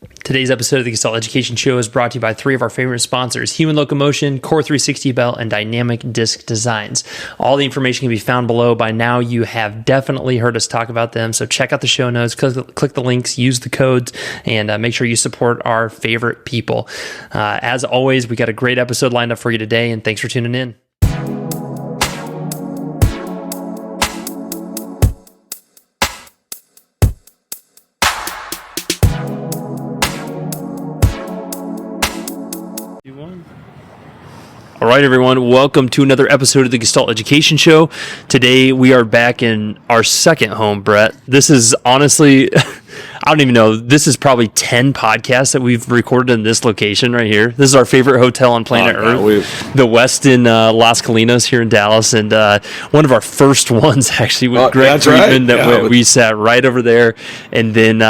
Today's episode of the Gestalt Education Show is brought to you by three of our favorite sponsors, Human Locomotion, Core 360 Belt, and Dynamic Disc Designs. All the information can be found below. By now, you have definitely heard us talk about them, so check out the show notes, click the links, use the codes, and make sure you support our favorite people. As always, we got a great episode lined up for you today, and thanks for tuning in. All right, everyone, welcome to another episode of the Gestalt Education Show. Today, we are back in our second home, Brett. This is honestly, I don't even know, this is probably 10 podcasts that we've recorded in this location right here. This is our favorite hotel on planet Earth, the Westin Las Colinas here in Dallas, and one of our first ones, actually, with Greg Friedman, we sat right over there. And then,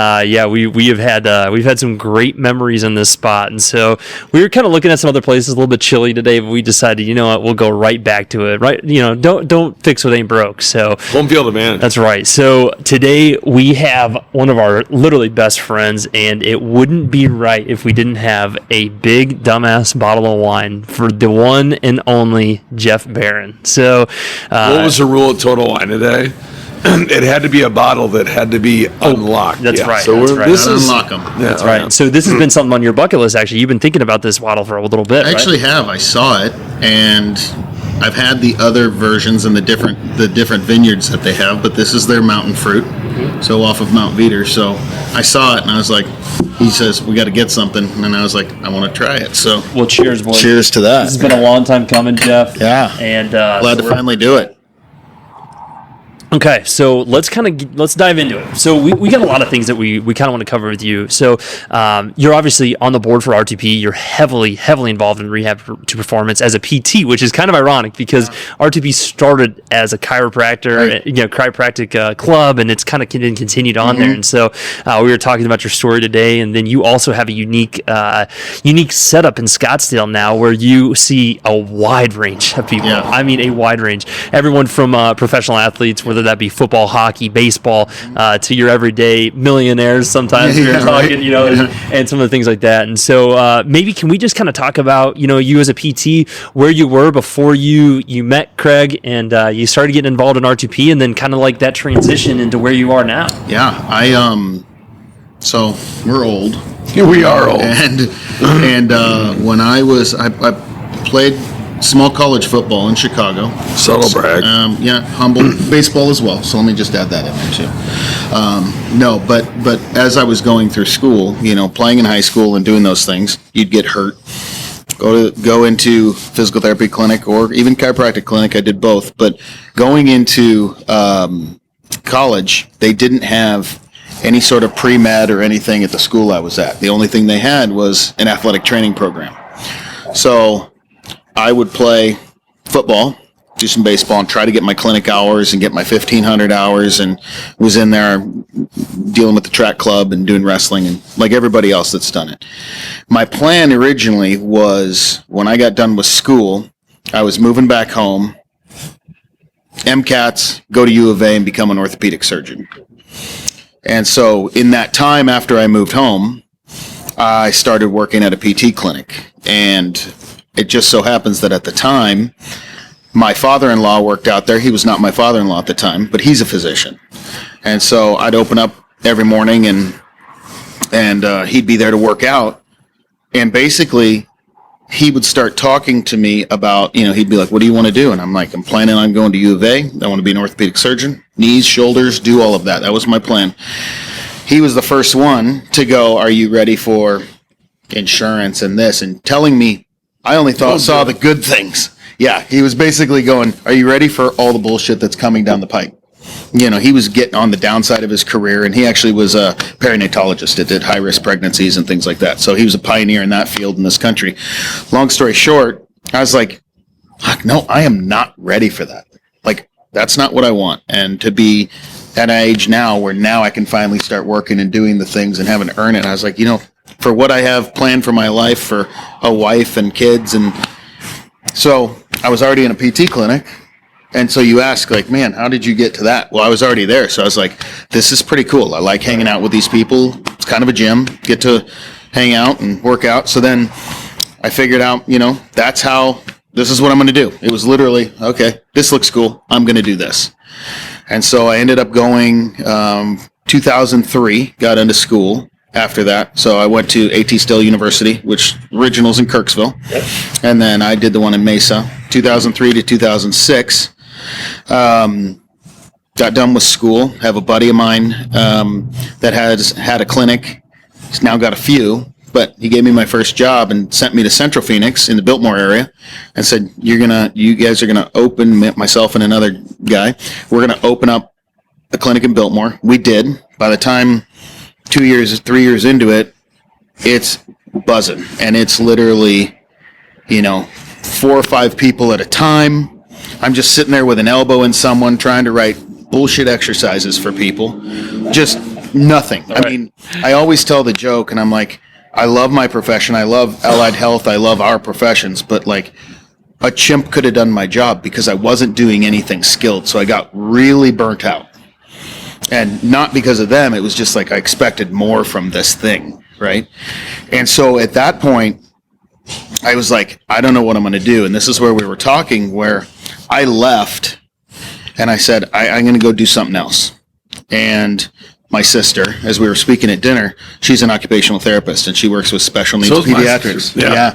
we've had some great memories in this spot. And so we were kind of looking at some other places, a little bit chilly today, but we decided, you know what, we'll go right back to it. Right, don't fix what ain't broke. So home field advantage. That's right. So today we have one of our literally best friends, and it wouldn't be right if we didn't have a big dumbass bottle of wine for the one and only Jeff Beran. So what was the rule at Total Wine today? It had to be a bottle that had to be unlocked. That's right. So this is unlock them. Yeah, that's right. So this has been something on your bucket list. Actually, you've been thinking about this bottle for a little bit. I actually have. I saw it, and I've had the other versions and the different vineyards that they have, but this is their mountain fruit, so off of Mount Veeder. So I saw it, and I was like, he says, we got to get something, and I was like, I want to try it. So, well, cheers, boys. Cheers to that. This has been a long time coming, Jeff. Yeah, and glad to finally do it. Okay, so let's dive into it. So we got a lot of things that we kind of want to cover with you. So you're obviously on the board for R2P. You're heavily involved in Rehab2Performance as a PT, which is kind of ironic because R2P started as a chiropractor, chiropractic club, and it's kind of continued on there. And so we were talking about your story today, and then you also have a unique setup in Scottsdale now, where you see a wide range of people. Yeah. I mean, a wide range. Everyone from professional athletes, whether that be football, hockey, baseball, to your everyday millionaires sometimes we're talking, and some of the things like that. And so maybe can we just kind of talk about, you as a PT, where you were before you met Craig and you started getting involved in R2P, and then kind of like that transition into where you are now. Yeah, so we're old. Yeah, we are old. And when I played small college football in Chicago. Subtle brag. Humble baseball as well. So let me just add that in there too. But as I was going through school, playing in high school and doing those things, you'd get hurt. Go into physical therapy clinic or even chiropractic clinic. I did both. But going into college, they didn't have any sort of pre-med or anything at the school I was at. The only thing they had was an athletic training program. So I would play football, do some baseball, and try to get my clinic hours and get my 1,500 hours, and was in there dealing with the track club and doing wrestling and like everybody else that's done it. My plan originally was when I got done with school, I was moving back home, MCATs, go to U of A and become an orthopedic surgeon. And so in that time after I moved home, I started working at a PT clinic, and it just so happens that at the time, my father-in-law worked out there. He was not my father-in-law at the time, but he's a physician. And so I'd open up every morning and he'd be there to work out. And basically, he would start talking to me about, he'd be like, what do you want to do? And I'm like, I'm planning on going to U of A. I want to be an orthopedic surgeon, knees, shoulders, do all of that. That was my plan. He was the first one to go, are you ready for insurance and this? And telling me, I only saw the good things. Yeah, he was basically going, are you ready for all the bullshit that's coming down the pipe? He was getting on the downside of his career, and he actually was a perinatologist that did high-risk pregnancies and things like that. So he was a pioneer in that field in this country. Long story short, I was like, no, I am not ready for that. Like, that's not what I want. And to be at an age now where now I can finally start working and doing the things and having to earn it, I was like, for what I have planned for my life, for a wife and kids. And so I was already in a PT clinic, And so you ask, like, man, how did you get to that? Well, I was already there. So I was like, this is pretty cool. I like hanging out with these people. It's kind of a gym. Get to hang out and work out. So then I figured out, this is what I'm going to do. It was literally, okay, this looks cool. I'm going to do this. And so I ended up going 2003, got into school after that. So I went to ATC University, which original's in Kirksville. And then I did the one in Mesa, 2003 to 2006. Got done with school. Have a buddy of mine that has had a clinic. He's now got a few, but he gave me my first job and sent me to Central Phoenix in the Biltmore area and said, you guys are gonna open, myself and another guy, we're gonna open up a clinic in Biltmore. We did. By the time 3 years into it, it's buzzing, and it's literally 4 or 5 people at a time. I'm just sitting there with an elbow in someone trying to write bullshit exercises for people. Just nothing. I mean, I always tell the joke, and I'm like, I love my profession. I love allied health. I love our professions. But like, a chimp could have done my job because I wasn't doing anything skilled. So I got really burnt out. And not because of them. It was just like I expected more from this thing, right? And so at that point, I was like, I don't know what I'm going to do. And this is where we were talking, where I left and I said, I'm going to go do something else. And my sister, as we were speaking at dinner, she's an occupational therapist and she works with special needs pediatrics. Yeah.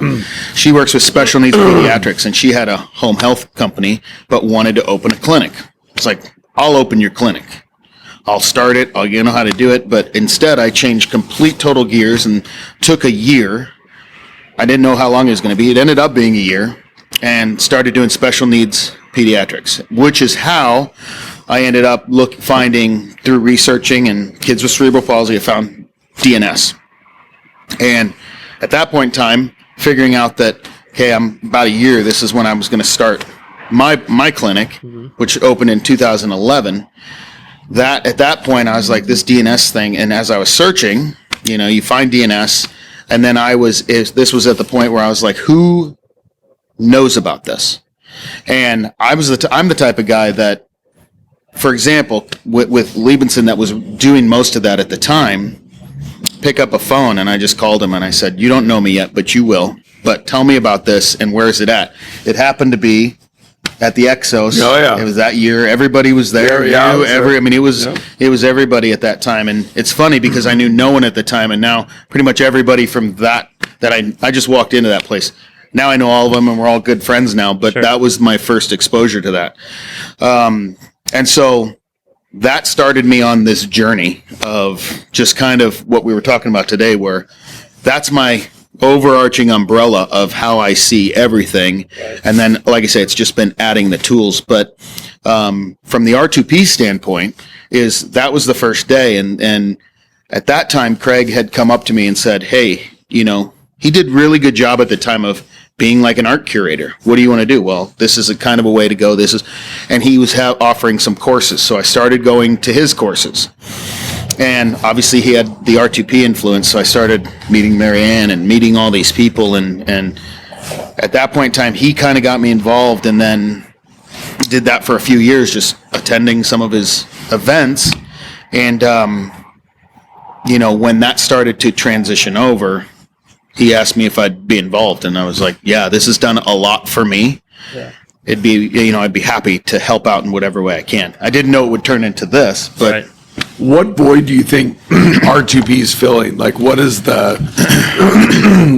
She works with special needs pediatrics, and she had a home health company, but wanted to open a clinic. It's like, I'll open your clinic. I'll start it. You know how to do it. But instead, I changed total gears and took a year. I didn't know how long it was going to be. It ended up being a year, and started doing special needs pediatrics, which is how I ended up finding through researching and kids with cerebral palsy. I found DNS. And at that point in time, figuring out that, okay, I'm about a year, this is when I was going to start my clinic, which opened in 2011. At that point, I was like, this DNS thing. And as I was searching, you find DNS. And then this was at the point where I was like, who knows about this? And I'm the type of guy that, for example, with Liebenson, that was doing most of that at the time, pick up a phone, and I just called him and I said, you don't know me yet, but you will. But tell me about this, and where is it at? It happened to be at the Exos. Oh, yeah. It was that year. Everybody was there. It was everybody at that time. And it's funny because I knew no one at the time, and now pretty much everybody from that I just walked into that place. Now I know all of them, and we're all good friends now, but that was my first exposure to that. And so that started me on this journey of just kind of what we were talking about today, where that's my overarching umbrella of how I see everything. And then, like I say, it's just been adding the tools. But from the R2P standpoint, that was the first day. And at that time, Craig had come up to me and said, hey, he did really good job at the time of being like an art curator. What do you want to do? Well, this is a kind of a way to go. And he was offering some courses. So I started going to his courses. And obviously he had the R2P influence. So I started meeting Marianne and meeting all these people. And at that point in time, he kind of got me involved, and then did that for a few years, just attending some of his events. And, when that started to transition over, he asked me if I'd be involved, and I was like, yeah, this has done a lot for me. Yeah. I'd be happy to help out in whatever way I can. I didn't know it would turn into this, but Right. What void do you think R2P is filling? Like, what is the,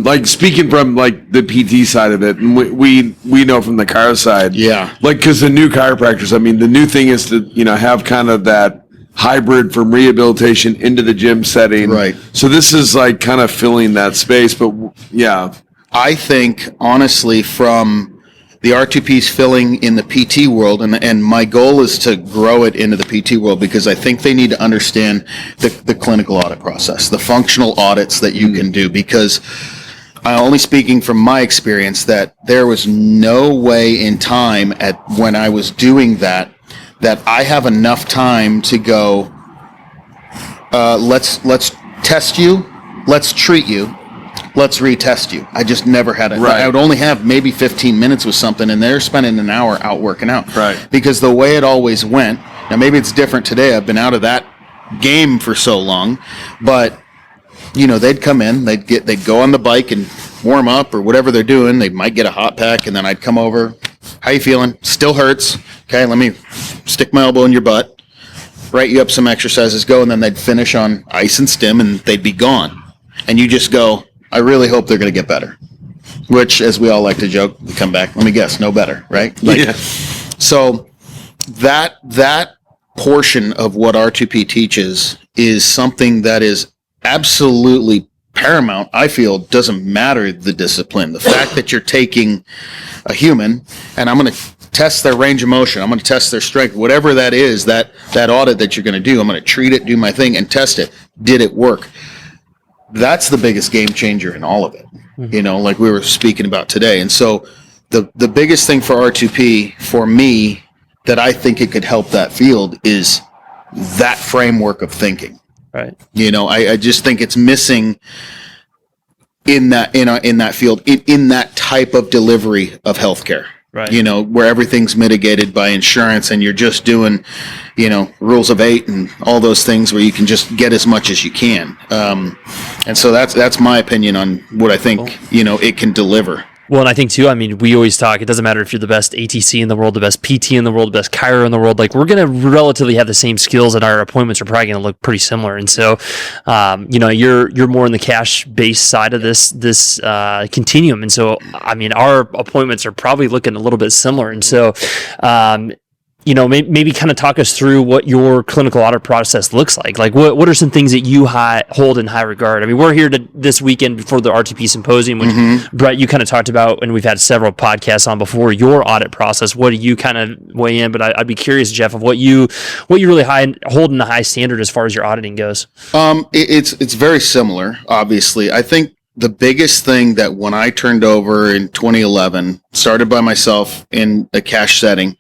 like, speaking from like the PT side of it, and we know from the chiro side, yeah, like, because the new chiropractors, I mean, the new thing is to have kind of that hybrid from rehabilitation into the gym setting, right? So this is like kind of filling that space, but yeah, I think honestly, from the R2P's filling in the PT world, and my goal is to grow it into the PT world, because I think they need to understand the clinical audit process, the functional audits that you can do, because only speaking from my experience, that there was no way in time when I was doing that I have enough time to go, let's test you, let's treat you, let's retest you. I just never had it. Right. I would only have maybe 15 minutes with something, and they're spending an hour out working out. Right. Because the way it always went, now maybe it's different today. I've been out of that game for so long, but they'd come in, they'd go on the bike and warm up or whatever they're doing. They might get a hot pack, and then I'd come over. How you feeling? Still hurts. Okay, let me stick my elbow in your butt, write you up some exercises, go, and then they'd finish on ice and stim, and they'd be gone. And you just go, I really hope they're going to get better. Which, as we all like to joke, we come back, let me guess, no better, right? Yeah. So that portion of what R2P teaches is something that is absolutely paramount. I feel doesn't matter the discipline. The fact that you're taking a human and I'm going to test their range of motion, I'm going to test their strength, whatever that is, that audit that you're going to do, I'm going to treat it, do my thing, and test it. Did it work? That's the biggest game changer in all of it, like we were speaking about today. And so the biggest thing for R2P, for me, that I think it could help that field is that framework of thinking. Right. I just think it's missing in that field, in that type of delivery of healthcare. Right. Where everything's mitigated by insurance and you're just doing, rules of 8 and all those things where you can just get as much as you can. And so that's my opinion on what I think, it can deliver. Well, and I think too, we always talk, it doesn't matter if you're the best ATC in the world, the best PT in the world, the best chiro in the world, like we're going to relatively have the same skills and our appointments are probably going to look pretty similar. And so, you're more in the cash-based side of this continuum. And so, our appointments are probably looking a little bit similar. And so, maybe kind of talk us through what your clinical audit process looks like. Like, what are some things that you hold in high regard? We're here this weekend before the RTP symposium, which Brett, you kind of talked about, and we've had several podcasts on before, your audit process. What do you kind of weigh in? But I'd be curious, Jeff, of what you really hold in the high standard as far as your auditing goes. It's very similar, obviously. I think the biggest thing that when I turned over in 2011, started by myself in a cash setting,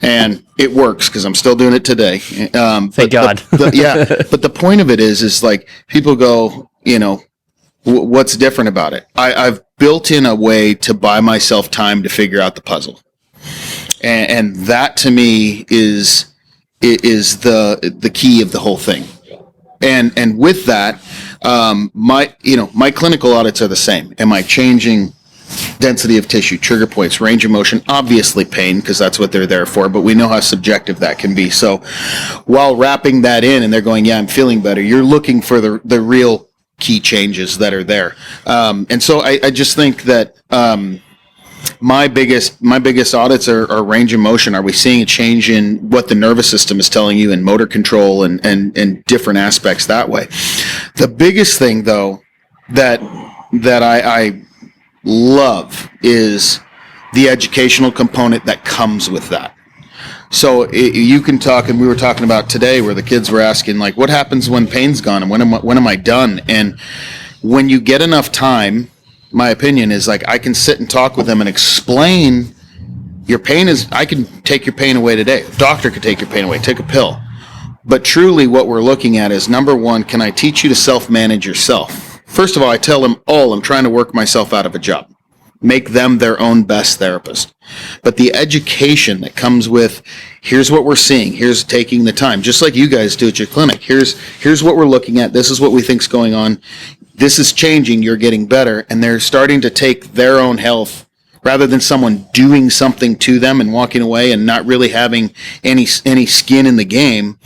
and it works because I'm still doing it today. Thank God. But the point of it is like people go, what's different about it? I've built in a way to buy myself time to figure out the puzzle, and that to me is the key of the whole thing. And with that, my clinical audits are the same. Am I changing density of tissue, trigger points, range of motion? Obviously pain, because that's what they're there for, but we know how subjective that can be. So while wrapping that in and they're going, yeah, I'm feeling better, you're looking for the real key changes that are there. And so I just think that my biggest audits are range of motion. Are we seeing a change in what the nervous system is telling you in motor control and different aspects that way? The biggest thing, though, that I love is the educational component that comes with that. So you can talk, and we were talking about today where the kids were asking, like, what happens when pain's gone and when am I done? And when you get enough time, my opinion is, like, I can sit and talk with them and explain your pain I can take your pain away today. A doctor could take your pain away, take a pill. But truly what we're looking at is, number one, can I teach you to self-manage yourself? First of all, I tell them all I'm trying to work myself out of a job. Make them their own best therapist. But the education that comes with, here's what we're seeing, here's taking the time, just like you guys do at your clinic. Here's what we're looking at, this is what we think's going on. This is changing, you're getting better, and they're starting to take their own health rather than someone doing something to them and walking away and not really having any skin in the game,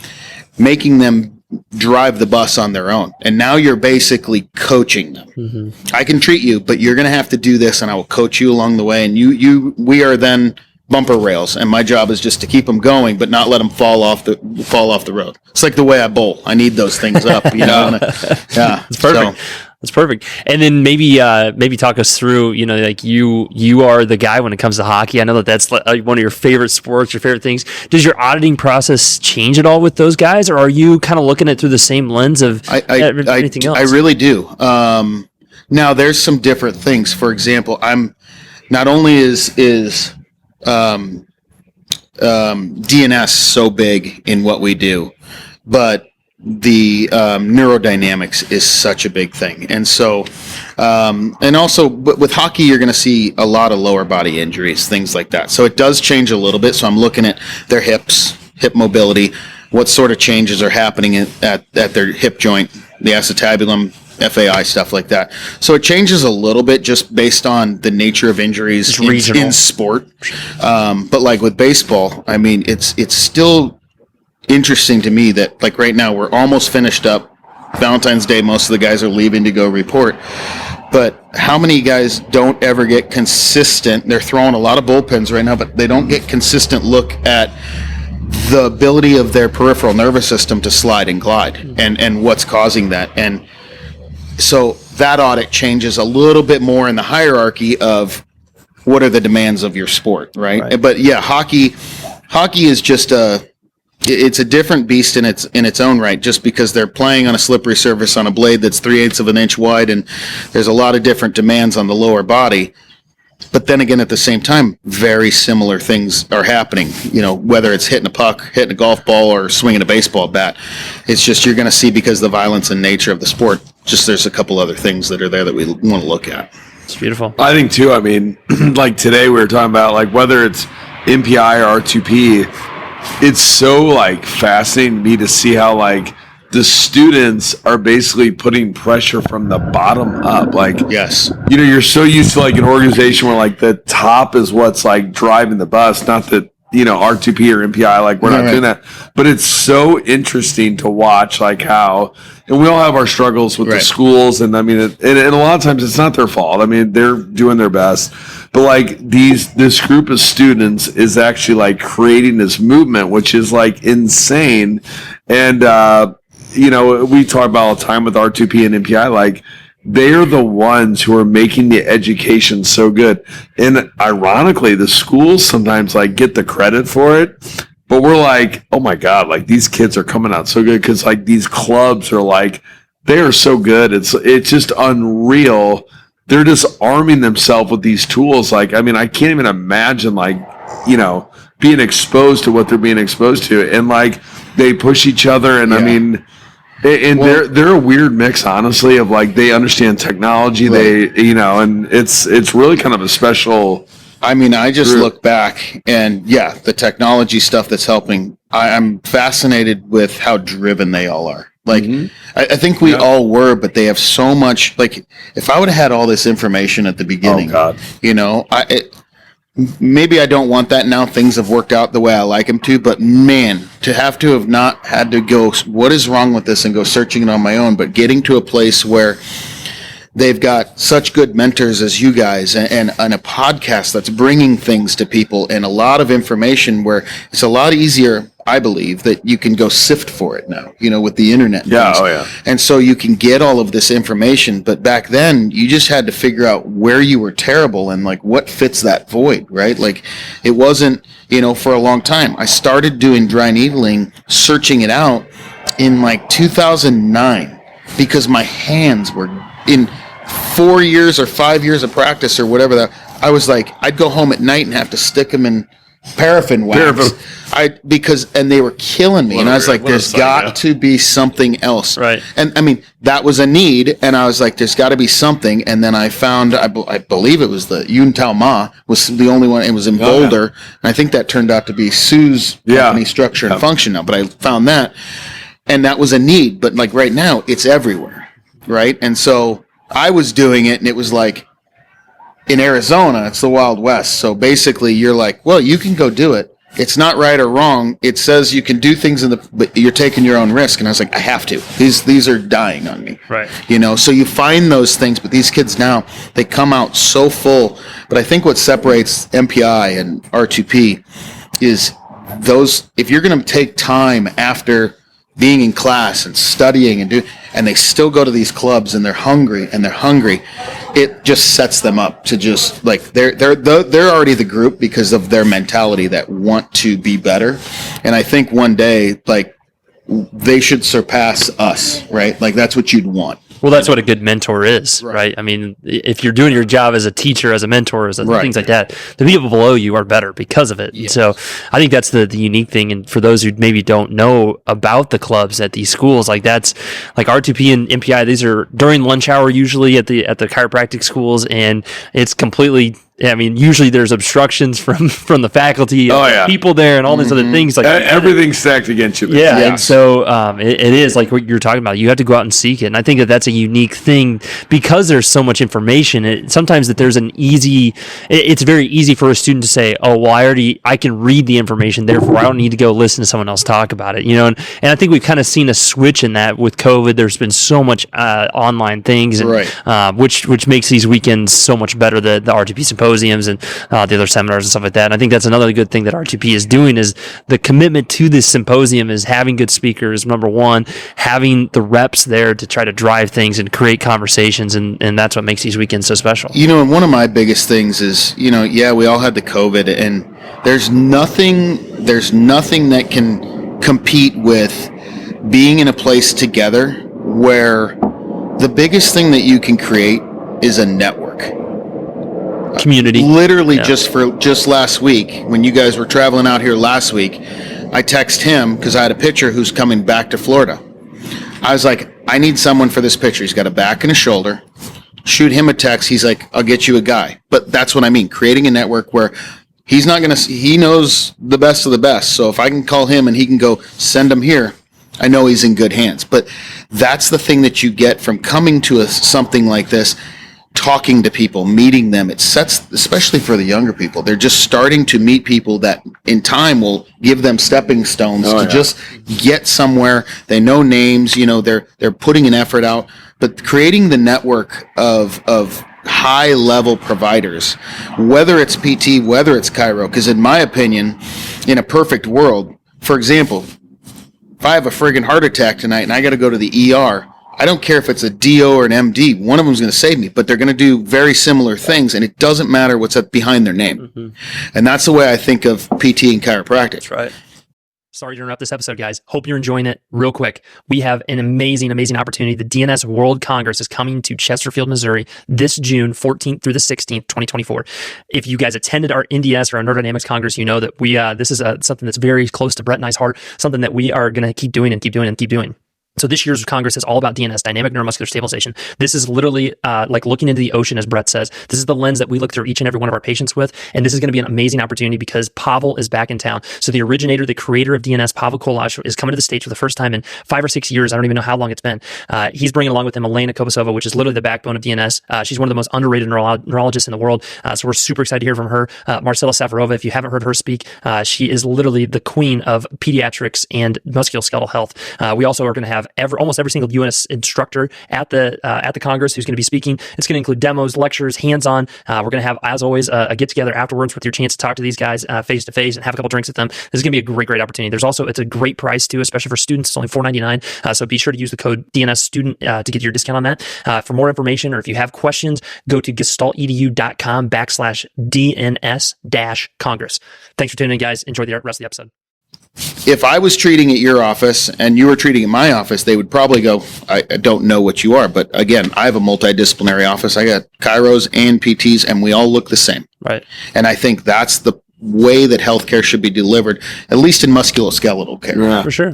making them drive the bus on their own. And now you're basically coaching them. Mm-hmm. I can treat you, but you're going to have to do this, and I will coach you along the way. And we are then bumper rails, and my job is just to keep them going, but not let them fall off the road. It's like the way I bowl. I need those things up, Yeah, it's perfect. That's perfect. And then maybe talk us through, like you are the guy when it comes to hockey. I know that's one of your favorite sports, your favorite things. Does your auditing process change at all with those guys, or are you kind of looking at it through the same lens of anything else? I really do. Now there's some different things. For example, I'm not only is DNS so big in what we do, but the neurodynamics is such a big thing. And so, and also with hockey, you're going to see a lot of lower body injuries, things like that. So it does change a little bit. So I'm looking at their hips, hip mobility, what sort of changes are happening at their hip joint, the acetabulum, FAI, stuff like that. So it changes a little bit just based on the nature of injuries in sport. But like with baseball, I mean, it's still interesting to me that like right now we're almost finished up Valentine's Day. Most of the guys are leaving to go report. But how many guys don't ever get consistent? They're throwing a lot of bullpens right now, but they don't get consistent look at the ability of their peripheral nervous system to slide and glide and what's causing that. And so that audit changes a little bit more in the hierarchy of what are the demands of your sport, right? But yeah, hockey is just it's a different beast in its own right, just because they're playing on a slippery surface on a blade that's 3/8 of an inch wide, and there's a lot of different demands on the lower body. But then again, at the same time, very similar things are happening, whether it's hitting a puck, hitting a golf ball, or swinging a baseball bat. It's just you're going to see, because the violence and nature of the sport, just there's a couple other things that are there that we want to look at. It's beautiful. I think, too, I mean, like today we were talking about, like, whether it's MPI or R2P, it's so, like, fascinating to me to see how, like, the students are basically putting pressure from the bottom up. Like, yes, you're so used to like an organization where like the top is what's like driving the bus, not that, R2P or MPI, like we're not doing that, but it's so interesting to watch like how, and we all have our struggles with the schools. And I mean, and a lot of times it's not their fault. I mean, they're doing their best, but like this group of students is actually like creating this movement, which is like insane. And, we talk about all the time with R2P and MPI, like they're the ones who are making the education so good. And ironically, the schools sometimes like get the credit for it, but we're like, oh my God, like these kids are coming out so good, because like these clubs are like, they are so good. It's just unreal. They're just arming themselves with these tools. Like, I mean, I can't even imagine like, being exposed to what they're being exposed to, and like they push each other. And I mean, and they're a weird mix, honestly, of like they understand technology, and it's really kind of a special. I mean, I just look back and the technology stuff that's helping. I'm fascinated with how driven they all are. Like, I think we all were, but they have so much. Like, if I would have had all this information at the beginning, maybe I don't want that now. Things have worked out the way I like them to, but man, to have not had to go, what is wrong with this, and go searching it on my own, but getting to a place where they've got such good mentors as you guys, and a podcast that's bringing things to people, and a lot of information where it's a lot easier, I believe, that you can go sift for it now, with the internet. And so you can get all of this information, but back then you just had to figure out where you were terrible and like what fits that void, right? Like it wasn't, for a long time. I started doing dry needling, searching it out in like 2009, because my hands were in 4 years or 5 years of practice or whatever that, I was like, I'd go home at night and have to stick them in paraffin wax. And they were killing me. And I was like, there's got to be something else. Right. And I mean, that was a need. And I was like, there's got to be something. And then I found, I believe it was the Yun Tao Ma was the only one. It was in Boulder. And I think that turned out to be Sue's company structure and function now. But I found that. And that was a need. But like right now, it's everywhere. Right. And so I was doing it, and it was like, in Arizona, it's the Wild West. So basically, you're like, well, you can go do it. It's not right or wrong. It says you can do things but you're taking your own risk. And I was like, I have to. These are dying on me. Right. So you find those things, but these kids now, they come out so full. But I think what separates MPI and R2P is those, if you're going to take time after being in class and studying and they still go to these clubs and they're hungry, it just sets them up to just like they're already the group because of their mentality that want to be better. And I think one day like they should surpass us, right? Like that's what you'd want. Well, that's what a good mentor is, right? I mean, if you're doing your job as a teacher, as a mentor, as things like that, the people below you are better because of it. Yes. So I think that's the unique thing. And for those who maybe don't know about the clubs at these schools, like that's like R2P and MPI, these are during lunch hour usually at the chiropractic schools, and it's completely. I mean, usually there's obstructions from the faculty, people there, and all these other things. Like everything's stacked against you. Yeah, and so it is like what you're talking about. You have to go out and seek it, and I think that's a unique thing because there's so much information. Sometimes that there's it's very easy for a student to say, "Oh, well, I can read the information, therefore I don't need to go listen to someone else talk about it." And I think we've kind of seen a switch in that with COVID. There's been so much online things, and, which makes these weekends so much better. The R2P symposiums and the other seminars and stuff like that. And I think that's another good thing that R2P is doing is the commitment to this symposium is having good speakers, number one, having the reps there to try to drive things and create conversations. And that's what makes these weekends so special. And one of my biggest things is, we all had the COVID, and there's nothing that can compete with being in a place together where the biggest thing that you can create is a network. Community. Literally just last week, when you guys were traveling out here last week, I text him because I had a pitcher who's coming back to Florida. I was like, I need someone for this pitcher. He's got a back and a shoulder. Shoot him a text. He's like, I'll get you a guy. But that's what I mean, creating a network where he knows the best of the best. So if I can call him and he can go send him here, I know he's in good hands. But that's the thing that you get from coming to something like this. Talking to people, meeting them, it sets, especially for the younger people, they're just starting to meet people that in time will give them stepping stones just get somewhere. They know names, they're putting an effort out, but creating the network of high level providers, whether it's PT, whether it's chiro, because in my opinion, in a perfect world, for example, if I have a friggin' heart attack tonight and I got to go to the ER, I don't care if it's a DO or an MD. One of them is going to save me, but they're going to do very similar things, and it doesn't matter what's behind their name. Mm-hmm. And that's the way I think of PT and chiropractic. That's right. Sorry to interrupt this episode, guys. Hope you're enjoying it. Real quick, we have an amazing opportunity. The DNS World Congress is coming to Chesterfield, Missouri this June 14th through the 16th, 2024. If you guys attended our NDS or our Neurodynamics Congress, you know that this is something that's very close to Brett and I's heart, something that we are going to keep doing and keep doing and keep doing. So this year's Congress is all about DNS, dynamic neuromuscular stabilization. This is literally like looking into the ocean, as Brett says. This is the lens that we look through each and every one of our patients with. And this is going to be an amazing opportunity because Pavel is back in town. So the originator, the creator of DNS, Pavel Kolaj, is coming to the States for the first time in 5 or 6 years. I don't even know how long it's been. He's bringing along with him Elena Kobasova, which is literally the backbone of DNS. She's one of the most underrated neurologists in the world. So we're super excited to hear from her. Marcela Safarova, if you haven't heard her speak, she is literally the queen of pediatrics and musculoskeletal health. We also are going to have almost every single UNS instructor at the Congress who's going to be speaking. It's going to include demos, lectures, hands-on. We're going to have, as always, a get-together afterwards with your chance to talk to these guys face-to-face and have a couple drinks with them. This is going to be a great opportunity. It's a great price too, especially for students. It's only $4.99. So be sure to use the code DNS student to get your discount on that. For more information, or if you have questions, go to gestaltedu.com/DNS-Congress. Thanks for tuning in, guys. Enjoy the rest of the episode. If I was treating at your office and you were treating at my office, they would probably go, I don't know what you are. But again, I have a multidisciplinary office. I got chiros and PTs, and we all look the same. Right. And I think that's the way that healthcare should be delivered, at least in musculoskeletal care. Yeah, for sure.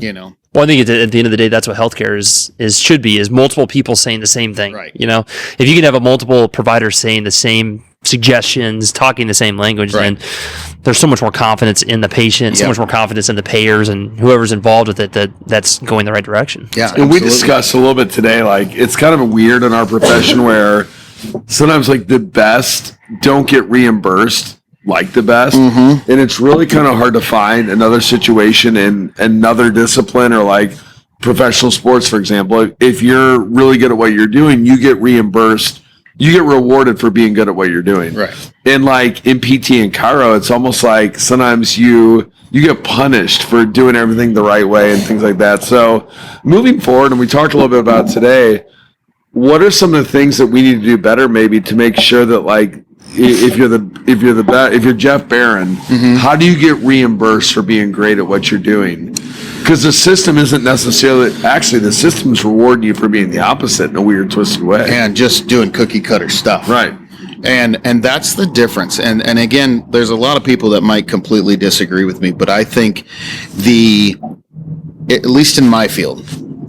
Well, I think at the end of the day, that's what healthcare should be multiple people saying the same thing. Right. If you can have multiple providers saying the same suggestions, talking the same language, then there's so much more confidence in the patient, so much more confidence in the payers and whoever's involved with it that's going the right direction. Yeah. And we discussed a little bit today, like it's kind of weird in our profession where sometimes like the best don't get reimbursed like the best. Mm-hmm. And it's really kind of hard to find another situation in another discipline or like professional sports, for example. If you're really good at what you're doing, you get reimbursed. You get rewarded for being good at what you're doing. Right. And like in PT and chiro, it's almost like sometimes you get punished for doing everything the right way and things like that. So moving forward, and we talked a little bit about today, what are some of the things that we need to do better maybe to make sure that like if you're Jeff Beran, mm-hmm. how do you get reimbursed for being great at what you're doing? Because the system isn't necessarily, actually, the system's rewarding you for being the opposite in a weird, twisted way. And just doing cookie cutter stuff. Right. And that's the difference. And again, there's a lot of people that might completely disagree with me, but I think at least in my field,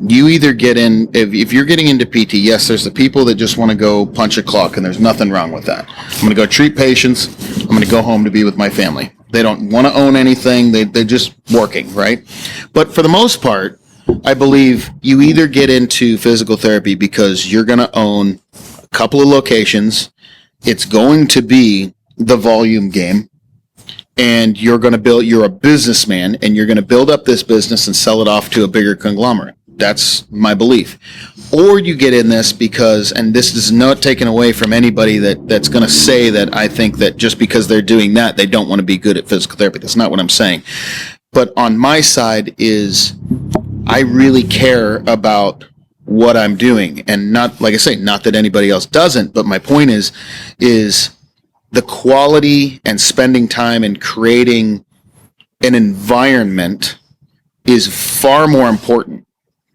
you either get in, if you're getting into PT, yes, there's the people that just want to go punch a clock, and there's nothing wrong with that. I'm going to go treat patients. I'm going to go home to be with my family. They don't want to own anything. They're just working, right? But for the most part, I believe you either get into physical therapy because you're going to own a couple of locations. It's going to be the volume game. And you're a businessman, and you're going to build up this business and sell it off to a bigger conglomerate. That's my belief. Or you get in this because, and this is not taken away from anybody that's going to say that I think that just because they're doing that, they don't want to be good at physical therapy. That's not what I'm saying. But on my side is I really care about what I'm doing. And not, like I say, not that anybody else doesn't, but my point is the quality and spending time and creating an environment is far more important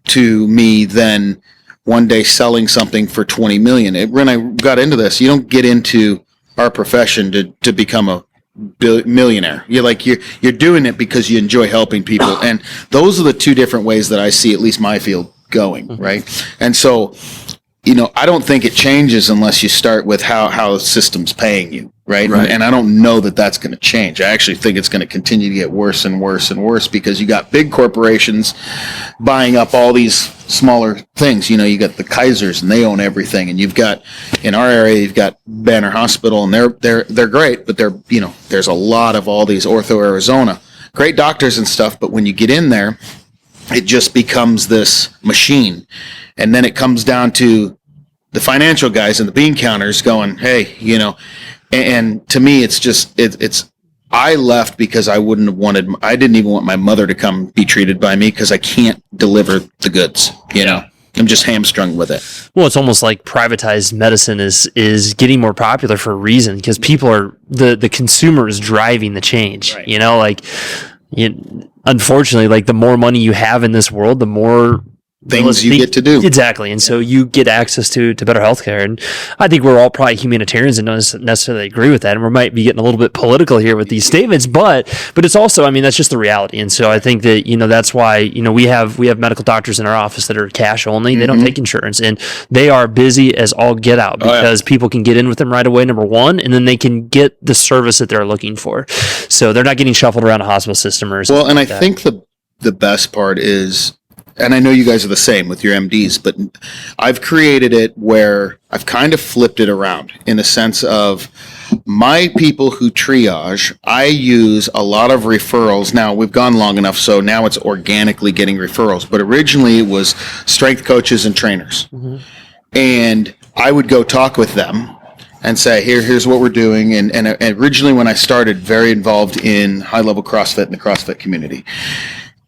to me than one day selling something for 20 million. When I got into this, you don't get into our profession to become a millionaire. You're doing it because you enjoy helping people. And those are the two different ways that I see at least my field going, right? And so, I don't think it changes unless you start with how the system's paying you, right? And I don't know that that's going to change. I actually think it's going to continue to get worse and worse and worse because you got big corporations buying up all these smaller things. You got the Kaisers and they own everything, and you've got in our area you've got Banner Hospital, and they're great, but there's a lot of all these Ortho Arizona, great doctors and stuff, but when you get in there, it just becomes this machine. And then it comes down to the financial guys and the bean counters going, hey, and to me, it's I left because I didn't even want my mother to come be treated by me because I can't deliver the goods, I'm just hamstrung with it. Well, it's almost like privatized medicine is getting more popular for a reason because people are, the consumer is driving the change, right. Unfortunately, the more money you have in this world, the more things you get to do. Exactly. And so you get access to better healthcare. And I think we're all probably humanitarians and don't necessarily agree with that. And we might be getting a little bit political here with these statements, but it's also, that's just the reality. And so I think that, that's why, we have medical doctors in our office that are cash only. They don't take insurance, and they are busy as all get out because people can get in with them right away, number one, and then they can get the service that they're looking for. So they're not getting shuffled around a hospital system or something. Well, and I think the best part is, and I know you guys are the same with your MDs, but I've created it where I've kind of flipped it around in the sense of my people who triage, I use a lot of referrals. Now, we've gone long enough, so now it's organically getting referrals. But originally, it was strength coaches and trainers. Mm-hmm. And I would go talk with them and say, here's what we're doing. And originally, when I started, very involved in high-level CrossFit and the CrossFit community.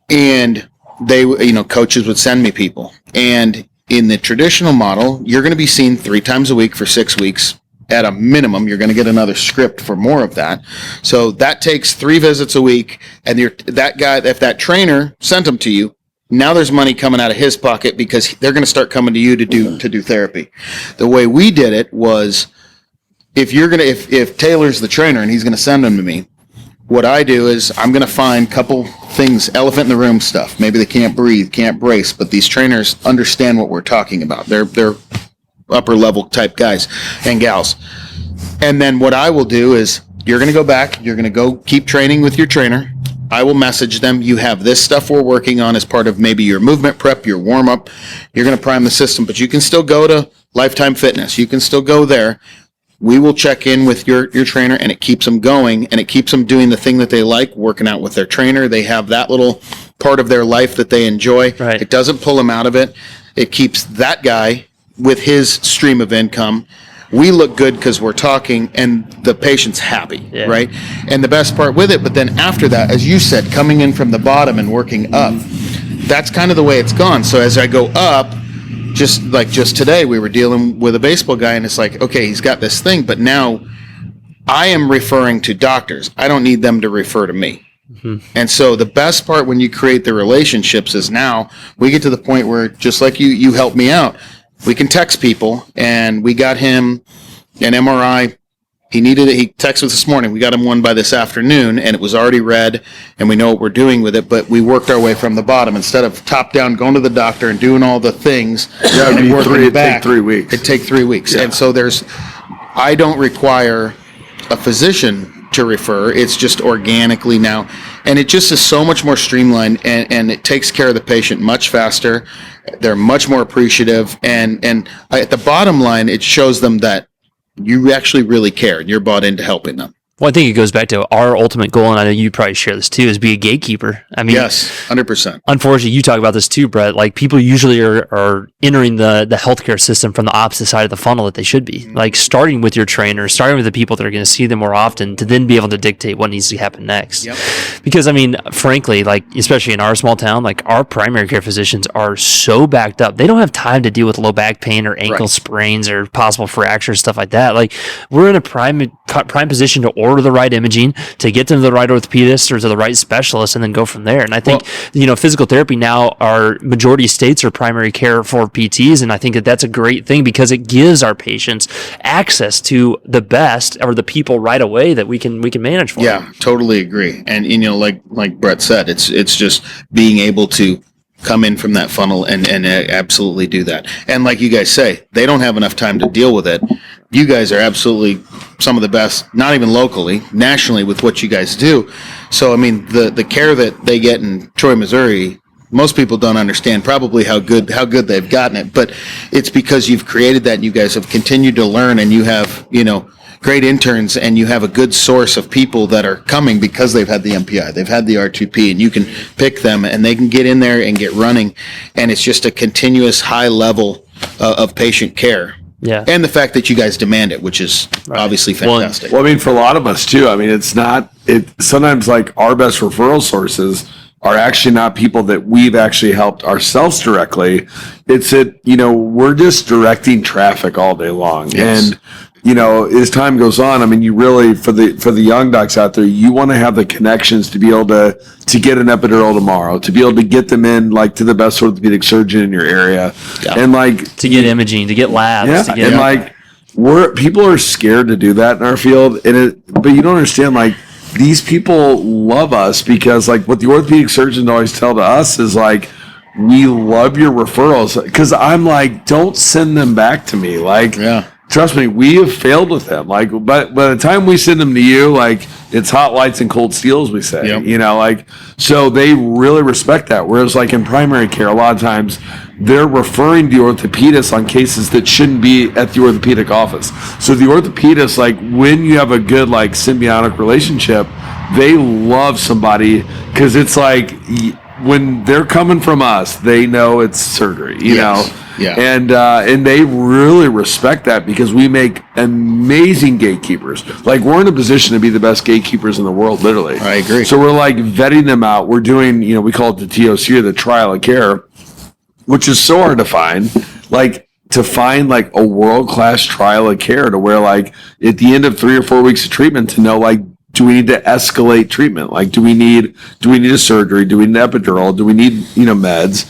And they, coaches would send me people. And in the traditional model, you're going to be seen 3 times a week for 6 weeks. At a minimum, you're going to get another script for more of that. So that takes 3 visits a week. And that guy, if that trainer sent them to you, now there's money coming out of his pocket because they're going to start coming to you to do therapy. The way we did it was, if Taylor's the trainer and he's going to send them to me, what I do is I'm going to find a couple things, elephant in the room stuff. Maybe they can't breathe, can't brace, but these trainers understand what we're talking about. They're upper level type guys and gals. And then what I will do is you're going to go back, you're going to go keep training with your trainer. I will message them. You have this stuff we're working on as part of maybe your movement prep, your warm up. You're going to prime the system, but you can still go to Lifetime Fitness. You can still go there. We will check in with your trainer, and it keeps them going, and it keeps them doing the thing that they like, working out with their trainer. They have that little part of their life that they enjoy. Right. It doesn't pull them out of it. It keeps that guy with his stream of income. We look good because we're talking, and the patient's happy, right? And the best part with it, but then after that, as you said, coming in from the bottom and working up, that's kind of the way it's gone. So as I go up, just today, we were dealing with a baseball guy, and it's like, okay, he's got this thing, but now I am referring to doctors. I don't need them to refer to me. And so the best part when you create the relationships is now we get to the point where, just like you helped me out, we can text people, and we got him an MRI. He needed it. He texted us this morning. We got him one by this afternoon, and it was already read, and we know what we're doing with it, but we worked our way from the bottom. Instead of top down, going to the doctor and doing all the things, it'd take 3 weeks. It'd take 3 weeks. And so I don't require a physician to refer. It's just organically now. And it just is so much more streamlined, and it takes care of the patient much faster. They're much more appreciative. And at the bottom line, it shows them that you actually really care and you're bought into helping them. Well, I think it goes back to our ultimate goal, and I know you probably share this too, is be a gatekeeper. I mean, yes, 100%. Unfortunately, you talk about this too, Brett. Like, people usually are entering the healthcare system from the opposite side of the funnel that they should be. Like, starting with your trainer, starting with the people that are going to see them more often, to then be able to dictate what needs to happen next. Yep. Because, I mean, frankly, like, especially in our small town, like, our primary care physicians are so backed up. They don't have time to deal with low back pain or ankle sprains or possible fractures, stuff like that. Like, we're in a prime position to order the right imaging, to get them to the right orthopedist or to the right specialist, and then go from there. And I think, physical therapy now, our majority of states are primary care for PTs. And I think that that's a great thing, because it gives our patients access to the best, or the people right away that we can manage for them. Yeah, totally agree. And, like Brett said, it's just being able to come in from that funnel and absolutely do that. And like you guys say, they don't have enough time to deal with it. You guys are absolutely some of the best, not even locally, nationally, with what you guys do. So, I mean, the care that they get in Troy, Missouri, most people don't understand probably how good they've gotten it. But it's because you've created that, and you guys have continued to learn, and you have, great interns, and you have a good source of people that are coming because they've had the MPI, they've had the R2P, and you can pick them, and they can get in there and get running. And it's just a continuous high level of patient care. Yeah. And the fact that you guys demand it, which is obviously fantastic. Well, I mean, for a lot of us too, I mean, sometimes like our best referral sources are actually not people that we've actually helped ourselves directly. It's that, we're just directing traffic all day long. Yes. And, as time goes on, I mean, you really, for the young docs out there, you want to have the connections to be able to get an epidural tomorrow, to be able to get them in, like, to the best orthopedic surgeon in your area. Yeah. And like, to get imaging, to get labs, to get, and like, people are scared to do that in our field. But you don't understand, like, these people love us because, like, what the orthopedic surgeons always tell to us is, like, we love your referrals. Because I'm like, don't send them back to me. Like, trust me, we have failed with them. Like, but by the time we send them to you, like, it's hot lights and cold steel, as we say. Yep. So they really respect that. Whereas, like, in primary care, a lot of times they're referring the orthopedist on cases that shouldn't be at the orthopedic office. So the orthopedist, like, when you have a good, like, symbiotic relationship, they love somebody, because it's like, when they're coming from us, they know it's surgery, you know? Yeah. And they really respect that, because we make amazing gatekeepers. Like, we're in a position to be the best gatekeepers in the world, literally. I agree. So we're, like, vetting them out. We're doing, we call it the TOC, or the trial of care, which is so hard to find. Like, to find, like, a world-class trial of care to where, like, at the end of 3 or 4 weeks of treatment, to know, like, do we need to escalate treatment? Like, do we need a surgery? Do we need an epidural? Do we need, meds?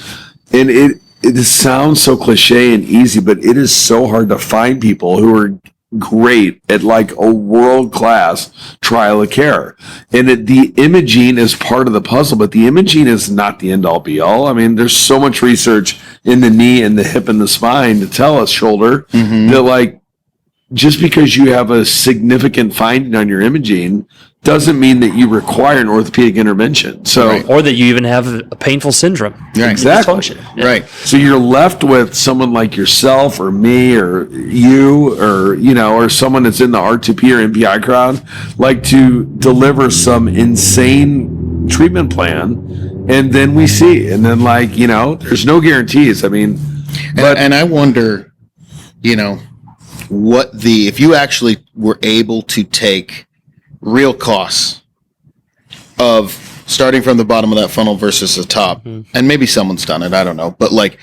And it sounds so cliche and easy, but it is so hard to find people who are great at, like, a world-class trial of care. And the imaging is part of the puzzle, but the imaging is not the end-all be-all. I mean, there's so much research in the knee and the hip and the spine to tell us, shoulder, that, like, just because you have a significant finding on your imaging doesn't mean that you require an orthopedic intervention. So, or that you even have a painful syndrome. Right. Exactly. Yeah. Right. So you're left with someone like yourself or me or you or, or someone that's in the R2P or MPI crowd, like, to deliver some insane treatment plan. And then we see, and then, like, there's no guarantees. I mean, and I wonder, if you actually were able to take real costs of starting from the bottom of that funnel versus the top, and maybe someone's done it, I don't know, but, like,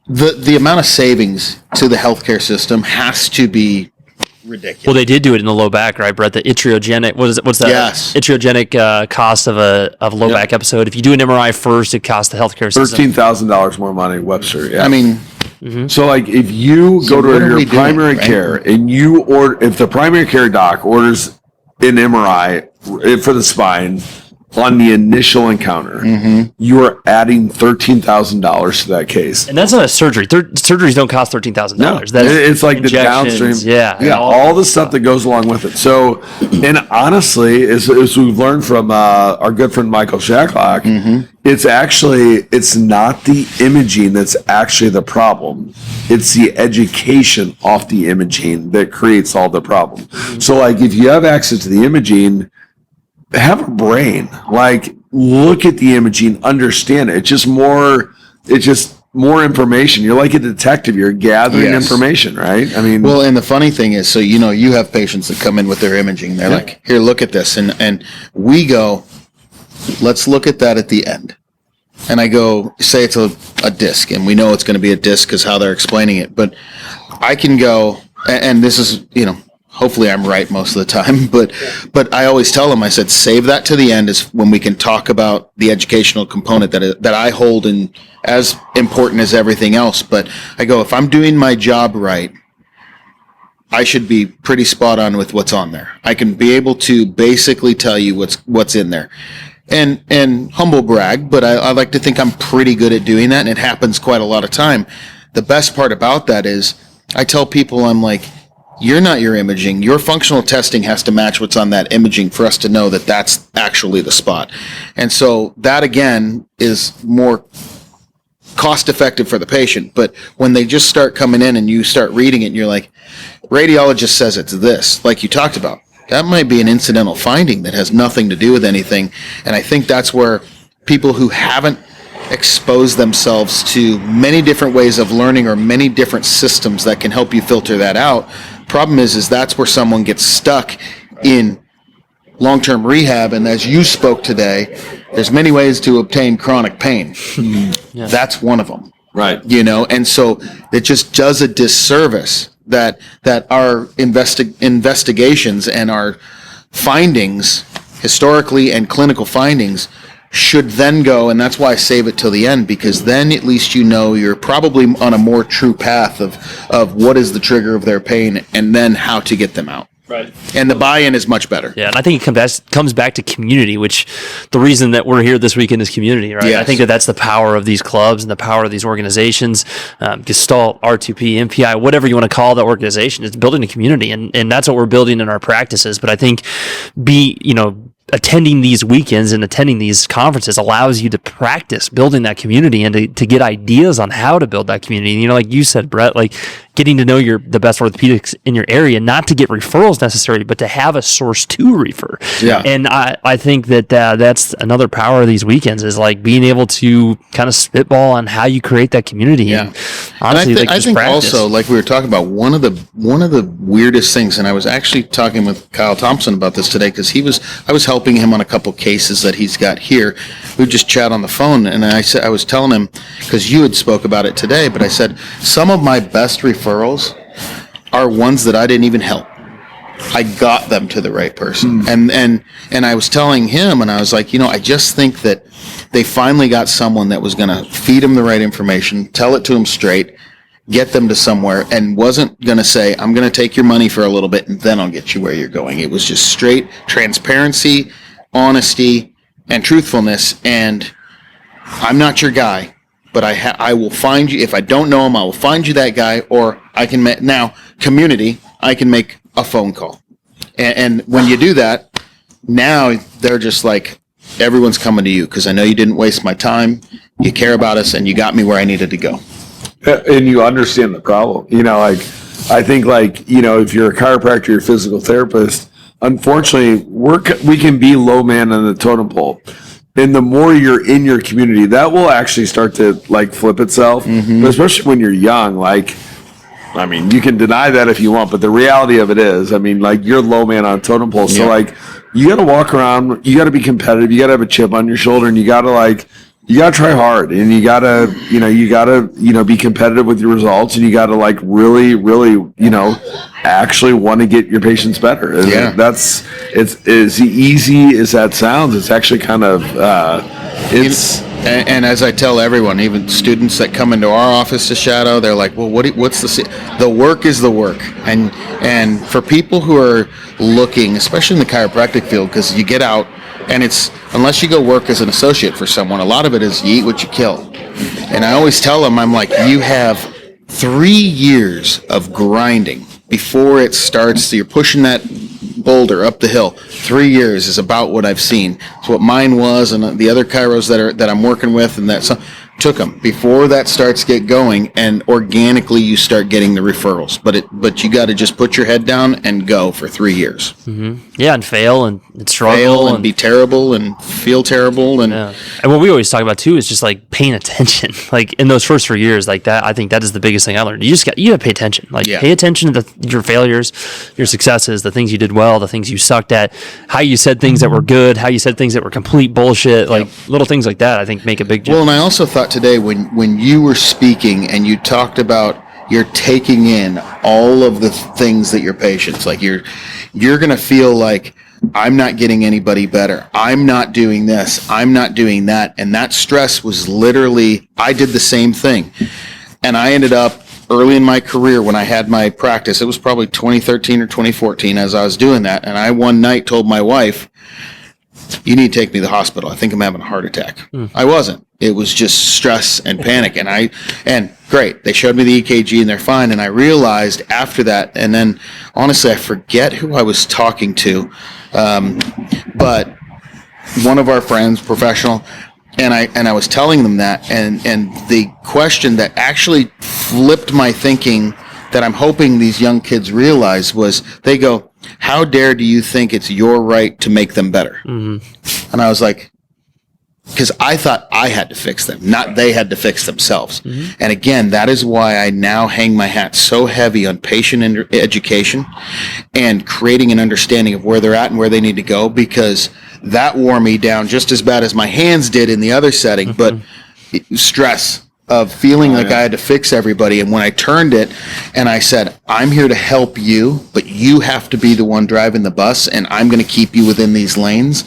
the amount of savings to the healthcare system has to be ridiculous. Well, they did do it in the low back, right, Brett? The itriogenic, what's that? Yes. Itriogenic cost of a low back episode. If you do an MRI first, it costs the healthcare system $13,000 more money, Webster. Yeah. I mean, so like if you go to what are we your doing, primary right? care and you order, if the primary care doc orders an MRI for the spine on the initial encounter, you are adding $13,000 to that case. And that's not a surgery. Surgeries don't cost $13,000. No, That's it's like the injections, downstream. Yeah, all the stuff that goes along with it. So, and honestly, as we've learned from our good friend Michael Shacklock, it's not the imaging that's actually the problem. It's the education off the imaging that creates all the problem. So, like, if you have access to the imaging, have a brain. Like, look at the imaging, understand it. It's just more information. You're like a detective. You're gathering information, right? I mean, well, and the funny thing is, so, you have patients that come in with their imaging. They're like, here, look at this. And we go, let's look at that at the end. And I go, say it's a disc, and we know it's going to be a disc because how they're explaining it. But I can go, and this is, hopefully I'm right most of the time, but I always tell them, I said, save that to the end is when we can talk about the educational component that I hold in as important as everything else. But I go, if I'm doing my job right, I should be pretty spot on with what's on there. I can be able to basically tell you what's in there. And humble brag, but I like to think I'm pretty good at doing that, and it happens quite a lot of time. The best part about that is I tell people, I'm like, you're not your imaging. Your functional testing has to match what's on that imaging for us to know that that's actually the spot. And so that, again, is more cost effective for the patient. But when they just start coming in and you start reading it and you're like, radiologist says it's this, like you talked about, that might be an incidental finding that has nothing to do with anything. And I think that's where people who haven't expose themselves to many different ways of learning or many different systems that can help you filter that out. Problem is that's where someone gets stuck in long-term rehab. And as you spoke today, there's many ways to obtain chronic pain. That's one of them. right. And so it just does a disservice that our investigations and our findings, historically and clinical findings, should then go, and that's why I save it till the end, because then at least you're probably on a more true path of what is the trigger of their pain and then how to get them out. Right. And the buy-in is much better. Yeah, and I think it comes back to community, which the reason that we're here this weekend is community, right? Yes. I think that's the power of these clubs and the power of these organizations, Gestalt, R2P, MPI, whatever you want to call the organization. It's building a community, and that's what we're building in our practices. But I think attending these weekends and attending these conferences allows you to practice building that community and to get ideas on how to build that community. Like you said, Brett, like getting to know the best orthopedics in your area, not to get referrals necessarily, but to have a source to refer. Yeah. And I think that that's another power of these weekends is like being able to kind of spitball on how you create that community. Yeah. And honestly, and I think practice. also, like we were talking about, one of the weirdest things, and I was actually talking with Kyle Thompson about this today, because I was helping him on a couple cases that he's got here. We just chat on the phone, and I was telling him, because you had spoke about it today, but I said some of my best referrals are ones that I didn't even help. I got them to the right person. And I was telling him, and I was like, I just think that they finally got someone that was going to feed them the right information, tell it to them straight, get them to somewhere, and wasn't going to say, I'm going to take your money for a little bit and then I'll get you where you're going. It was just straight transparency, honesty, and truthfulness. And I'm not your guy, but I will find you. If I don't know him, I will find you that guy, or I can now community. I can make a phone call, and when you do that, now they're just like, everyone's coming to you because I know you didn't waste my time. You care about us, and you got me where I needed to go. And you understand the problem. I think if you're a chiropractor, you're a physical therapist, unfortunately, we can be low man on the totem pole. And the more you're in your community, that will actually start to flip itself. But especially when you're young, you can deny that if you want, but the reality of it is, you're low man on totem pole. So you got to walk around, you got to be competitive, you got to have a chip on your shoulder, and you got to you gotta try hard, and you gotta be competitive with your results, and you gotta like really, actually want to get your patients better. And it's as easy as that sounds. It's actually kind of And as I tell everyone, even students that come into our office to shadow, they're like, well, what's the work is the work. And for people who are looking, especially in the chiropractic field, because you get out and it's, unless you go work as an associate for someone, a lot of it is you eat what you kill. And I always tell them, I'm like, you have 3 years of grinding before it starts. You're pushing that boulder up the hill. 3 years is about what I've seen. It's what mine was, and the other chiros that I'm working with, and that took them before that starts get going, and organically you start getting the referrals. But you got to just put your head down and go for 3 years. Mm-hmm. Yeah, and fail and struggle and be terrible and feel terrible and what we always talk about too is just like paying attention. Like in those first 3 years, like that, I think that is the biggest thing I learned. You got to pay attention. Like pay attention to your failures, your successes, the things you did well, the things you sucked at, how you said things that were good, how you said things that were complete bullshit. Like little things like that, I think make a big difference. Well, and I also thought today when you were speaking and you talked about you're taking in all of the things that your patients, like you're going to feel like, I'm not getting anybody better. I'm not doing this. I'm not doing that. And that stress was literally, I did the same thing. And I ended up early in my career when I had my practice, it was probably 2013 or 2014 as I was doing that. And I one night told my wife, you need to take me to the hospital. I think I'm having a heart attack. I wasn't. It was just stress and panic. And great. They showed me the EKG and they're fine. And I realized after that, and then honestly, I forget who I was talking to, but one of our friends, professional, and I was telling them that, and the question that actually flipped my thinking that I'm hoping these young kids realize was, they go, how dare do you think it's your right to make them better? Mm-hmm. And I was like, because I thought I had to fix them, not they had to fix themselves. Mm-hmm. And again, that is why I now hang my hat so heavy on patient education and creating an understanding of where they're at and where they need to go, because that wore me down just as bad as my hands did in the other setting, but stress of feeling I had to fix everybody. And when I turned it and I said, I'm here to help you, but you have to be the one driving the bus, and I'm going to keep you within these lanes.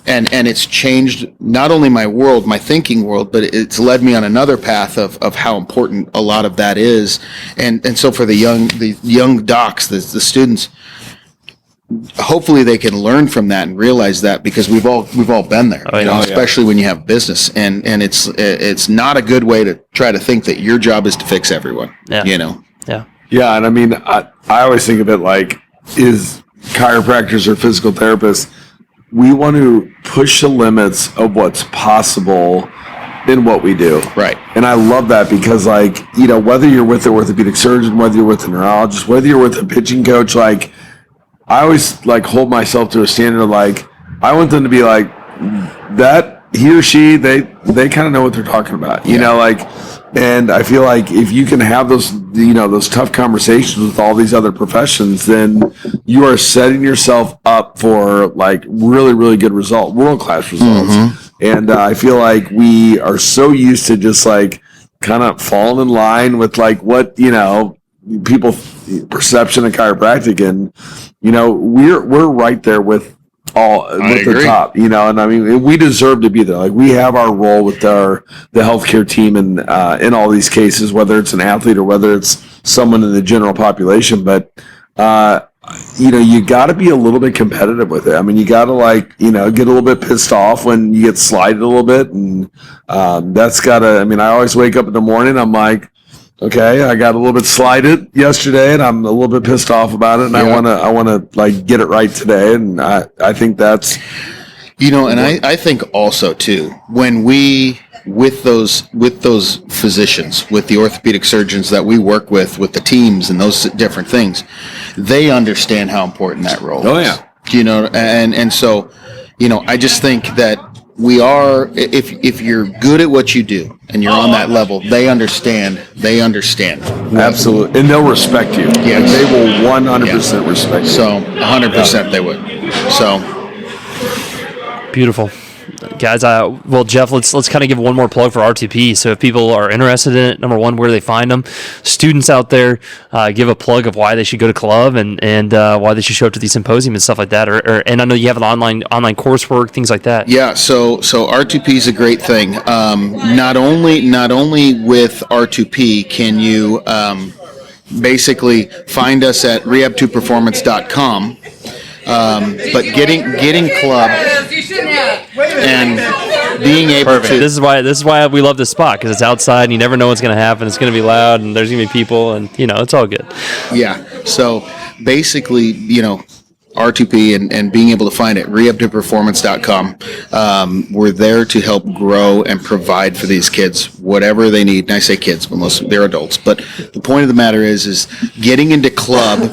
And it's changed not only my world, my thinking world, but it's led me on another path of how important a lot of that is. And so for the young docs, the students, hopefully they can learn from that and realize that, because we've all been there, especially when you have business, and it's not a good way to try to think that your job is to fix everyone. Yeah. And I mean, I always think of it like, is chiropractors or physical therapists, we want to push the limits of what's possible in what we do. Right. And I love that, because like, whether you're with an orthopedic surgeon, whether you're with a neurologist, whether you're with a pitching coach, like, I always like hold myself to a standard of like, I want them to be like, that he or she, they kind of know what they're talking about, you know, like, and I feel like if you can have those, those tough conversations with all these other professions, then you are setting yourself up for like really, really good world-class results. Mm-hmm. And I feel like we are so used to just like kind of falling in line with like what, people perception of chiropractic, and we're right there with the top, and I mean, we deserve to be there. Like, we have our role with the healthcare team and in all these cases, whether it's an athlete or whether it's someone in the general population. But you got to be a little bit competitive with it. I mean, you got to get a little bit pissed off when you get slighted a little bit, and that's got to. I mean, I always wake up in the morning, I'm like, okay, I got a little bit slighted yesterday, and I'm a little bit pissed off about it, and I want to like get it right today, and I think that's, and I think also too, when we with those physicians, with the orthopedic surgeons that we work with the teams and those different things, they understand how important that role is. And so, I just think that we are, if you're good at what you do and you're on that level, they understand. Absolutely. And they'll respect you. Yes. They will 100% respect you. So 100% they would. So beautiful. guys, well, Jeff, let's kind of give one more plug for R2P. So if people are interested in it, number one, where do they find them? Students out there, give a plug of why they should go to club and why they should show up to these symposium and stuff like that. And I know you have an online coursework, things like that. Yeah, so R2P is a great thing. Not only with R2P can you basically find us at Rehab2Performance.com, but getting club and being able to. This is why we love this spot, because it's outside and you never know what's going to happen. It's going to be loud and there's going to be people, and it's all good. Yeah. So basically, R2P and being able to find it, Rehab2Performance.com. We're there to help grow and provide for these kids whatever they need. And I say kids, but most they're adults. But the point of the matter is getting into club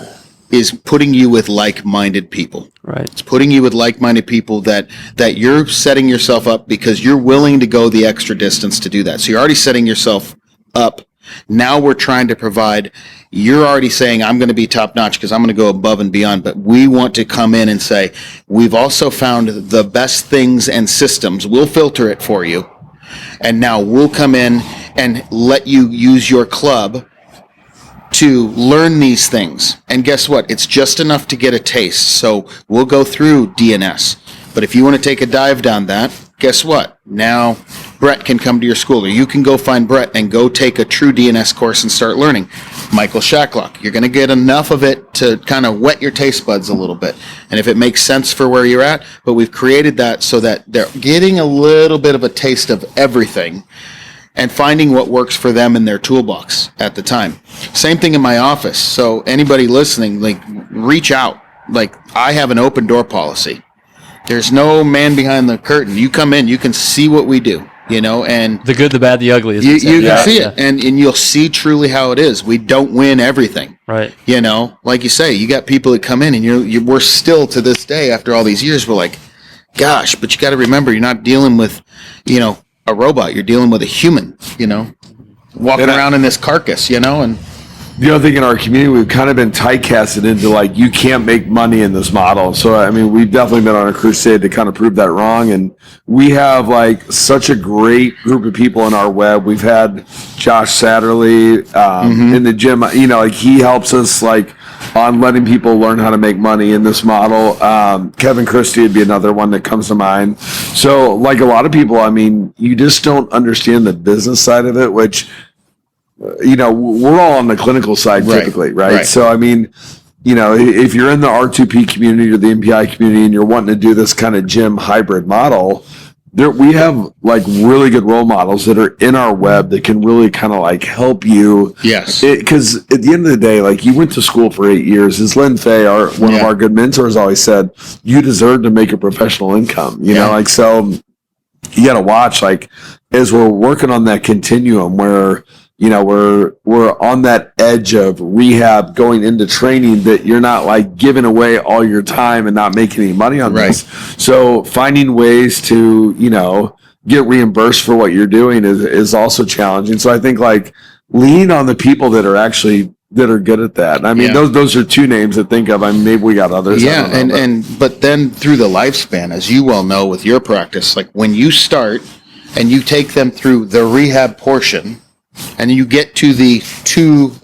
is putting you with like-minded people. Right. It's putting you with like-minded people that you're setting yourself up because you're willing to go the extra distance to do that. So you're already setting yourself up. Now we're trying to provide, you're already saying, I'm going to be top notch because I'm going to go above and beyond, but we want to come in and say, we've also found the best things and systems. We'll filter it for you. And now we'll come in and let you use your club to learn these things. And guess what? It's just enough to get a taste. So we'll go through DNS. But if you want to take a dive down that, guess what? Now Brett can come to your school, or you can go find Brett and go take a true DNS course and start learning. Michael Shacklock, you're going to get enough of it to kind of wet your taste buds a little bit. And if it makes sense for where you're at, but we've created that so that they're getting a little bit of a taste of everything and finding what works for them in their toolbox at the time. Same thing in my office. So anybody listening, reach out. I have an open door policy. There's no man behind the curtain. You come in, you can see what we do, and the good, the bad, the ugly. You can see it, and you'll see truly how it is. We don't win everything, right? Like you say, you got people that come in, and we're still to this day after all these years, we're like, gosh, but you got to remember, you're not dealing with, a robot. You're dealing with a human, walking around in this carcass, and. The other thing in our community, we've kind of been typecasted into you can't make money in this model. So, we've definitely been on a crusade to kind of prove that wrong. And we have such a great group of people in our web. We've had Josh Satterley in the gym, he helps us on letting people learn how to make money in this model. Kevin Christie would be another one that comes to mind. So a lot of people, you just don't understand the business side of it, which we're all on the clinical side typically, right? So, if you're in the R2P community or the MPI community and you're wanting to do this kind of gym hybrid model, we have really good role models that are in our web that can really kind of help you. Yes. Because at the end of the day, you went to school for 8 years. As Lynn Fay, one of our good mentors, always said, you deserve to make a professional income. So you got to watch, as we're working on that continuum where, we're on that edge of rehab going into training, that you're not giving away all your time and not making any money on this. So finding ways to, get reimbursed for what you're doing is also challenging. So I think lean on the people that are good at that. Those are two names to think of. Maybe we got others. Yeah. But then through the lifespan, as you well know with your practice, when you start and you take them through the rehab portion, and you get to the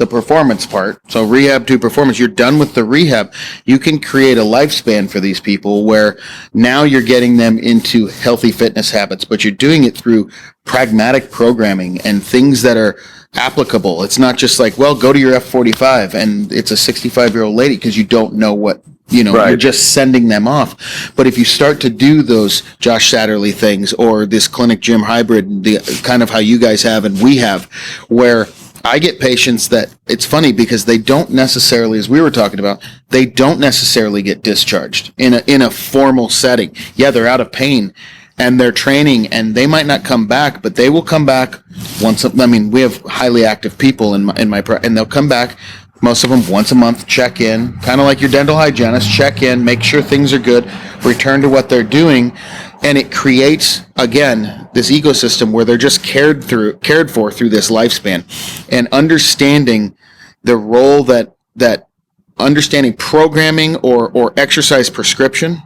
performance part. So Rehab2Performance, you're done with the rehab. You can create a lifespan for these people where now you're getting them into healthy fitness habits, but you're doing it through pragmatic programming and things that are applicable. It's not just go to your F45 and it's a 65-year-old lady, because you don't know what. You're just sending them off. But if you start to do those Josh Satterley things or this clinic gym hybrid, the kind of how you guys have and we have, where I get patients that it's funny because they don't necessarily, as we were talking about, they don't necessarily get discharged in a formal setting. Yeah, they're out of pain and they're training and they might not come back, but they will come back once. We have highly active people in my and they'll come back. Most of them once a month, check in, kind of like your dental hygienist, check in, make sure things are good, return to what they're doing. And it creates, again, this ecosystem where they're just cared for through this lifespan. And understanding the role that understanding programming or exercise prescription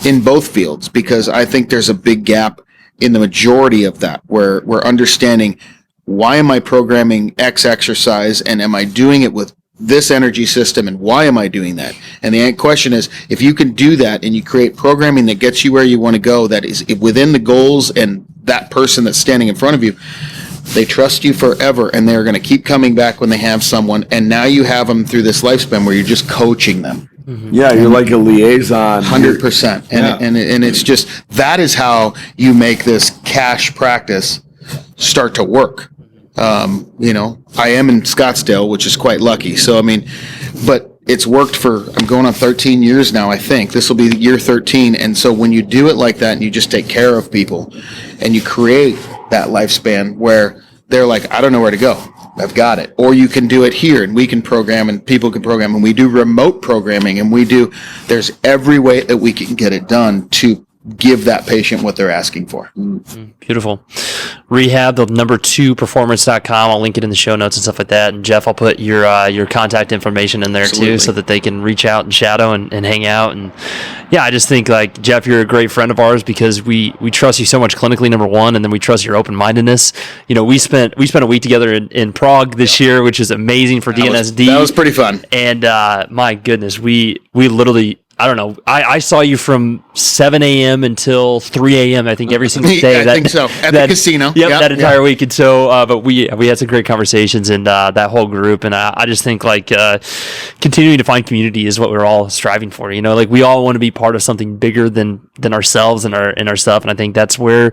in both fields, because I think there's a big gap in the majority of that, where we're understanding, why am I programming X exercise, and am I doing it with this energy system, and why am I doing that? And the question is, if you can do that and you create programming that gets you where you want to go, that is within the goals, and that person that's standing in front of you, they trust you forever, and they're going to keep coming back when they have someone, and now you have them through this lifespan where you're just coaching them. Yeah, you're like a liaison. 100%. And it's just, that is how you make this cash practice start to work. I am in Scottsdale, which is quite lucky. So, but it's worked for, I'm going on 13 years now, I think. This will be year 13. And so when you do it like that, and you just take care of people, and you create that lifespan where they're like, I don't know where to go, I've got it. Or you can do it here, and we can program, and people can program, and we do remote programming, and there's every way that we can get it done to give that patient what they're asking for. Beautiful. Rehab, the number2performance.com. I'll link it in the show notes and stuff like that. And Jeff, I'll put your contact information in there too, so that they can reach out and shadow and hang out. And yeah, I just think, like, Jeff, you're a great friend of ours, because we trust you so much clinically, number one, and then we trust your open-mindedness. We spent a week together in Prague this year, which is amazing for DNSD. That was pretty fun. And my goodness, we literally, I don't know, I saw you from 7 a.m. until 3 a.m. I think every single day. I think so. At the casino. Yep, that entire week. And so, but we had some great conversations, and that whole group. And I just think, like, continuing to find community is what we're all striving for. Like, we all want to be part of something bigger than ourselves and our stuff. And I think that's where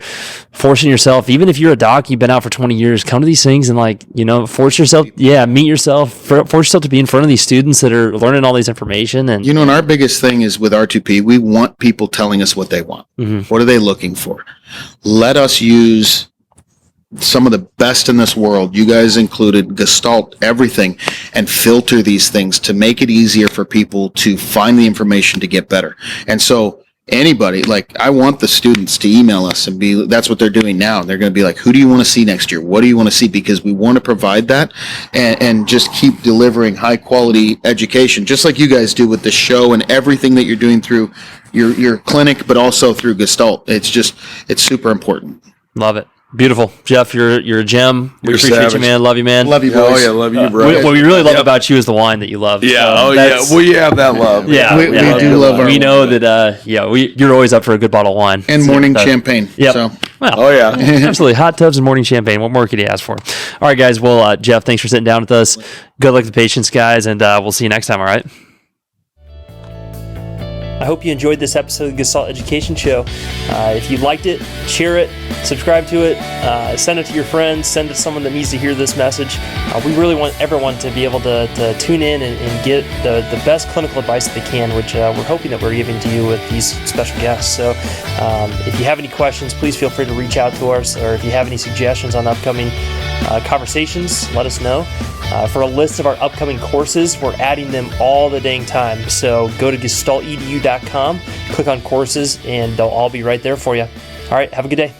forcing yourself, even if you're a doc, you've been out for 20 years, come to these things and, like, force yourself. Yeah, meet yourself. Force yourself to be in front of these students that are learning all this information. And and our biggest thing is with R2P, we want people telling us what they want. What are they looking for? Let us use some of the best in this world, you guys included, Gestalt, everything, and filter these things to make it easier for people to find the information to get better. And so anybody, like, I want the students to email us and that's what they're doing now. They're going to be like, who do you want to see next year? What do you want to see? Because we want to provide that and just keep delivering high quality education, just like you guys do with the show and everything that you're doing through your clinic, but also through Gestalt. It's super important. Love it. Beautiful. Jeff, you're a gem. We appreciate savage. you, man. Love you, man. Love you, boys. Oh, yeah, love you, bro. What we really love about you is the wine that you love. Yeah, we have that love. Yeah, we do love our We know that, you're always up for a good bottle of wine. And morning champagne. Yep. So. Well, Oh, yeah. absolutely. Hot tubs and morning champagne. What more could you ask for? All right, guys. Well, Jeff, thanks for sitting down with us. Good luck to the patients, guys, and we'll see you next time, all right? I hope you enjoyed this episode of the Gestalt Education Show. If you liked it, share it, subscribe to it, send it to your friends, send it to someone that needs to hear this message. We really want everyone to be able to tune in and get the best clinical advice that they can, which we're hoping that we're giving to you with these special guests. So if you have any questions, please feel free to reach out to us, or if you have any suggestions on upcoming conversations, let us know. For a list of our upcoming courses, we're adding them all the dang time. So go to gestaltedu.com, click on courses, and they'll all be right there for you. All right, have a good day.